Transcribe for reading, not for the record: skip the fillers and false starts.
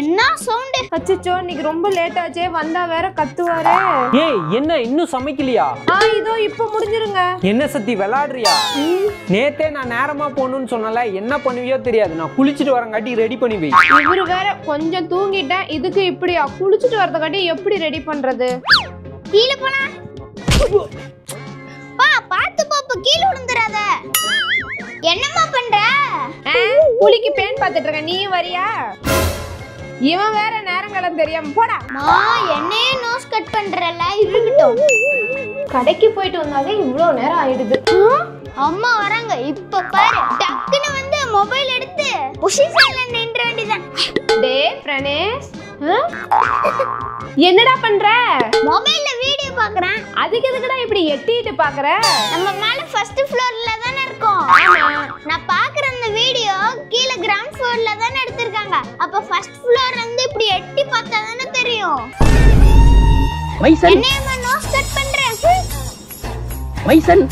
என்ன சவுண்ட்? அச்சச்சோ இன்னைக்கு ரொம்ப லேட் ஆச்சே, வந்தா வேற கத்துவாரே. ஏய் என்ன இன்னும் சமைக்கலையா? இதோ இப்ப முடிஞ்சிருங்க. என்ன சத்தி விளையாடுறியா? நேத்தே நான் நேரமா போகணும்னு சொன்னல, என்ன பண்ணுவியோ தெரியாது. நான் குளிச்சுட்டு வரங்காட்டி ரெடி பண்ணி வை. இவரு வேற கொஞ்சம் தூங்கிட்டேன், இதுக்கு இப்படியா? குளிச்சுட்டு வரதுக்காட்டி எப்படி ரெடி பண்றது? கீழே போனா பாத்து பாப்பு, கீழே விழுந்துறாத. என்னம்மா பண்ற? புளிக்கு பேன் பாத்துட்டு இருக்க, நீயும் வரியா? இவன் வேற நேரங்களும் தெரியாம போடா. என்னையே நோஸ் கட் பண்றல, இருக்கட்டும். கடைக்கு போயிட்டு வந்தாலே இவ்வளவு நேரம் ஆயிடுது. அம்மா வராங்க இப்ப பாரு. டக்குன்னு வந்து மொபைல் எடுத்து பொசிஷன்ல நின்ற வேண்டியதான். டேய் பிரணேஷ், என்னடா பண்ற? மொபைல்ல வீடியோ பார்க்கறேன். அதுக்கு எதுக்குடா இப்படி எட்டிட்டு பாக்குற? நம்ம மேல ஃபர்ஸ்ட் ஃப்ளோர்ல தான இருக்கோம். நான் பாக்குற அந்த வீடியோ கீழ கிரவுண்ட் ஃப்ளோர்ல தான எடுத்திருக்காங்க. அப்ப ஃபர்ஸ்ட் ஃப்ளோர்ல இருந்து இப்படி எட்டி பார்த்தா தான தெரியும். மைசன், என்னையமா நோஸ் கட் பண்றேன்? மைசன்